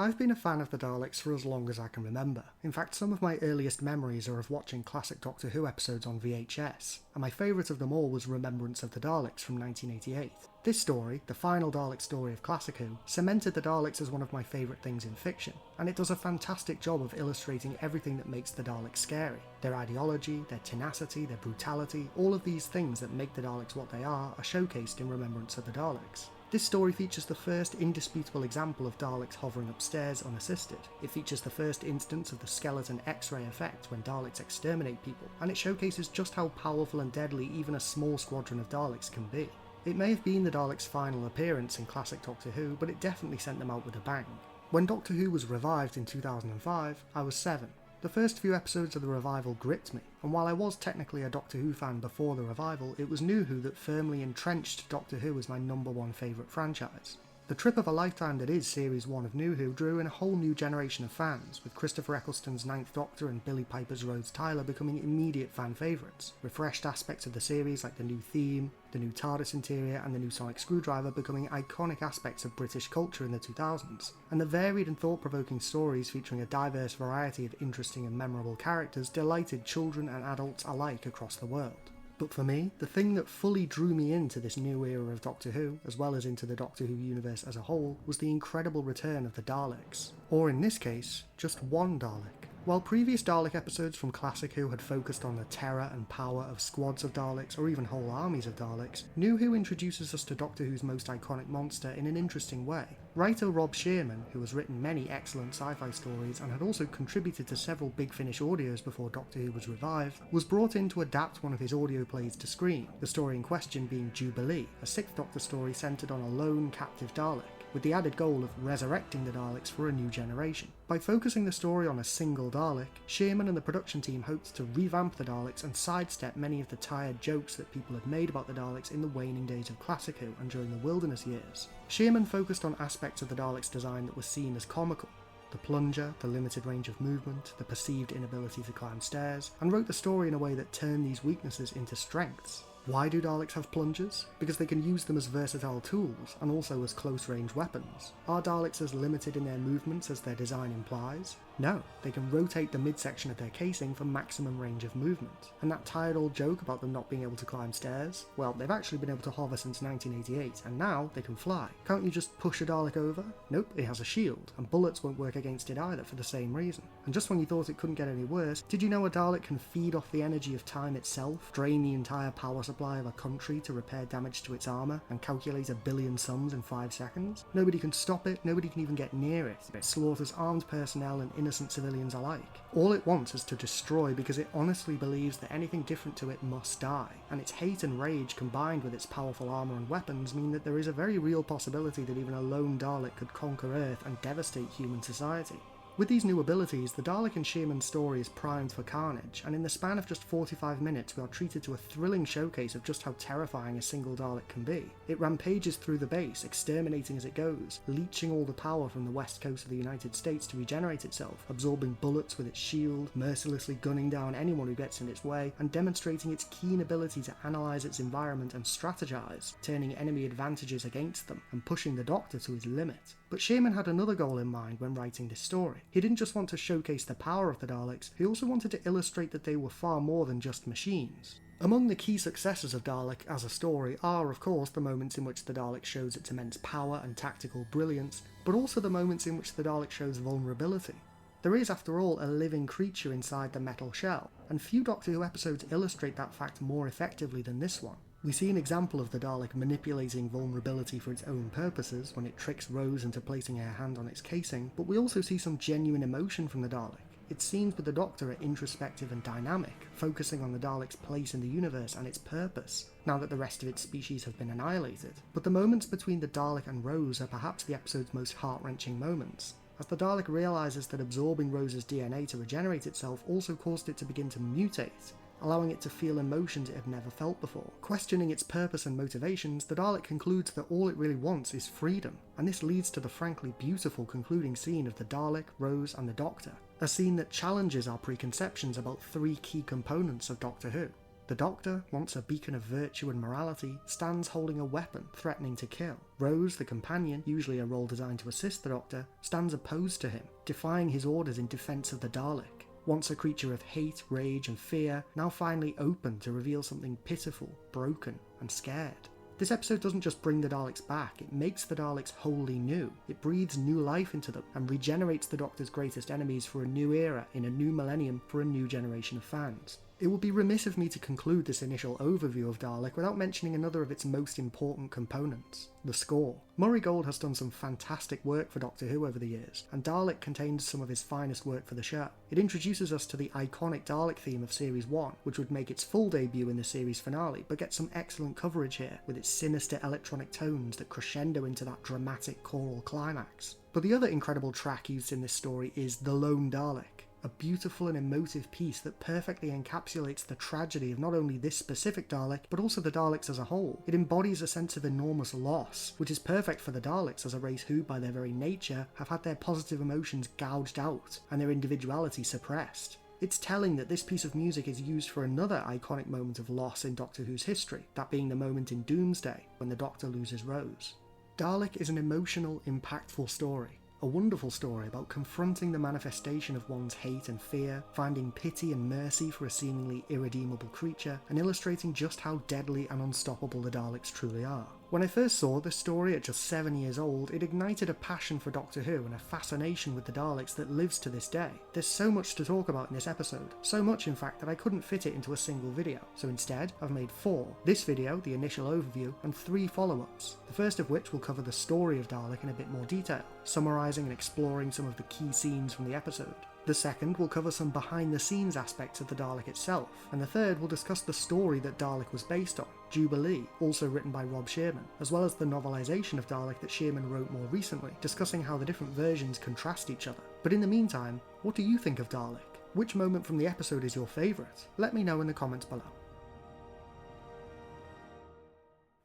I've been a fan of the Daleks for as long as I can remember. In fact, some of my earliest memories are of watching classic Doctor Who episodes on VHS, and my favourite of them all was Remembrance of the Daleks from 1988. This story, the final Dalek story of Classic Who, cemented the Daleks as one of my favourite things in fiction, and it does a fantastic job of illustrating everything that makes the Daleks scary. Their ideology, their tenacity, their brutality, all of these things that make the Daleks what they are showcased in Remembrance of the Daleks. This story features the first indisputable example of Daleks hovering upstairs unassisted. It features the first instance of the skeleton X-ray effect when Daleks exterminate people, and it showcases just how powerful and deadly even a small squadron of Daleks can be. It may have been the Daleks' final appearance in classic Doctor Who, but it definitely sent them out with a bang. When Doctor Who was revived in 2005, I was 7. The first few episodes of the revival gripped me, and while I was technically a Doctor Who fan before the revival, it was New Who that firmly entrenched Doctor Who as my #1 favourite franchise. The trip of a lifetime that is Series 1 of New Who drew in a whole new generation of fans, with Christopher Eccleston's Ninth Doctor and Billy Piper's Rhodes Tyler becoming immediate fan favourites, refreshed aspects of the series like the new theme, the new TARDIS interior and the new sonic screwdriver becoming iconic aspects of British culture in the 2000s, and the varied and thought-provoking stories featuring a diverse variety of interesting and memorable characters delighted children and adults alike across the world. But for me, the thing that fully drew me into this new era of Doctor Who, as well as into the Doctor Who universe as a whole, was the incredible return of the Daleks. Or in this case, just one Dalek. While previous Dalek episodes from Classic Who had focused on the terror and power of squads of Daleks, or even whole armies of Daleks, New Who introduces us to Doctor Who's most iconic monster in an interesting way. Writer Rob Sherman, who has written many excellent sci-fi stories and had also contributed to several Big Finish audios before Doctor Who was revived, was brought in to adapt one of his audio plays to screen, the story in question being Jubilee, a Sixth Doctor story centred on a lone captive Dalek, with the added goal of resurrecting the Daleks for a new generation. By focusing the story on a single Dalek, Sherman and the production team hoped to revamp the Daleks and sidestep many of the tired jokes that people had made about the Daleks in the waning days of Classic Who and during the Wilderness years. Sherman focused on aspects of the Daleks' design that were seen as comical. The plunger, the limited range of movement, the perceived inability to climb stairs, and wrote the story in a way that turned these weaknesses into strengths. Why do Daleks have plungers? Because they can use them as versatile tools, and also as close-range weapons. Are Daleks as limited in their movements as their design implies? No, they can rotate the midsection of their casing for maximum range of movement. And that tired old joke about them not being able to climb stairs? Well, they've actually been able to hover since 1988, and now they can fly. Can't you just push a Dalek over? Nope, it has a shield, and bullets won't work against it either for the same reason. And just when you thought it couldn't get any worse, did you know a Dalek can feed off the energy of time itself, drain the entire power supply of a country to repair damage to its armour, and calculate 1 billion sums in 5 seconds? Nobody can stop it, nobody can even get near it. It slaughters armed personnel and innocent civilians alike. All it wants is to destroy because it honestly believes that anything different to it must die, and its hate and rage combined with its powerful armour and weapons mean that there is a very real possibility that even a lone Dalek could conquer Earth and devastate human society. With these new abilities, the Dalek and Sherman's story is primed for carnage, and in the span of just 45 minutes we are treated to a thrilling showcase of just how terrifying a single Dalek can be. It rampages through the base, exterminating as it goes, leeching all the power from the west coast of the United States to regenerate itself, absorbing bullets with its shield, mercilessly gunning down anyone who gets in its way, and demonstrating its keen ability to analyse its environment and strategize, turning enemy advantages against them, and pushing the Doctor to his limit. But Sherman had another goal in mind when writing this story. He didn't just want to showcase the power of the Daleks, he also wanted to illustrate that they were far more than just machines. Among the key successes of Dalek as a story are, of course, the moments in which the Dalek shows its immense power and tactical brilliance, but also the moments in which the Dalek shows vulnerability. There is, after all, a living creature inside the metal shell, and few Doctor Who episodes illustrate that fact more effectively than this one. We see an example of the Dalek manipulating vulnerability for its own purposes when it tricks Rose into placing her hand on its casing, but we also see some genuine emotion from the Dalek. Its scenes with the Doctor are introspective and dynamic, focusing on the Dalek's place in the universe and its purpose, now that the rest of its species have been annihilated. But the moments between the Dalek and Rose are perhaps the episode's most heart-wrenching moments, as the Dalek realises that absorbing Rose's DNA to regenerate itself also caused it to begin to mutate, allowing it to feel emotions it had never felt before. Questioning its purpose and motivations, the Dalek concludes that all it really wants is freedom, and this leads to the frankly beautiful concluding scene of the Dalek, Rose and the Doctor, a scene that challenges our preconceptions about 3 key components of Doctor Who. The Doctor, once a beacon of virtue and morality, stands holding a weapon, threatening to kill. Rose, the companion, usually a role designed to assist the Doctor, stands opposed to him, defying his orders in defence of the Dalek. Once a creature of hate, rage and fear, now finally open to reveal something pitiful, broken and scared. This episode doesn't just bring the Daleks back, it makes the Daleks wholly new. It breathes new life into them and regenerates the Doctor's greatest enemies for a new era in a new millennium for a new generation of fans. It would be remiss of me to conclude this initial overview of Dalek without mentioning another of its most important components, the score. Murray Gold has done some fantastic work for Doctor Who over the years, and Dalek contains some of his finest work for the show. It introduces us to the iconic Dalek theme of Series 1, which would make its full debut in the series finale, but gets some excellent coverage here, with its sinister electronic tones that crescendo into that dramatic choral climax. But the other incredible track used in this story is The Lone Dalek, a beautiful and emotive piece that perfectly encapsulates the tragedy of not only this specific Dalek, but also the Daleks as a whole. It embodies a sense of enormous loss, which is perfect for the Daleks as a race who, by their very nature, have had their positive emotions gouged out and their individuality suppressed. It's telling that this piece of music is used for another iconic moment of loss in Doctor Who's history, that being the moment in Doomsday, when the Doctor loses Rose. Dalek is an emotional, impactful story. A wonderful story about confronting the manifestation of one's hate and fear, finding pity and mercy for a seemingly irredeemable creature, and illustrating just how deadly and unstoppable the Daleks truly are. When I first saw this story at just 7 years old, it ignited a passion for Doctor Who and a fascination with the Daleks that lives to this day. There's so much to talk about in this episode, so much in fact that I couldn't fit it into a single video, so instead I've made 4. This video, the initial overview, and 3 follow-ups, the first of which will cover the story of Dalek in a bit more detail, summarising and exploring some of the key scenes from the episode. The second will cover some behind-the-scenes aspects of the Dalek itself, and the third will discuss the story that Dalek was based on, Jubilee, also written by Rob Sherman, as well as the novelisation of Dalek that Sherman wrote more recently, discussing how the different versions contrast each other. But in the meantime, what do you think of Dalek? Which moment from the episode is your favourite? Let me know in the comments below.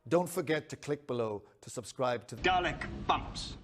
Don't forget to click below to subscribe to Dalek Bumps.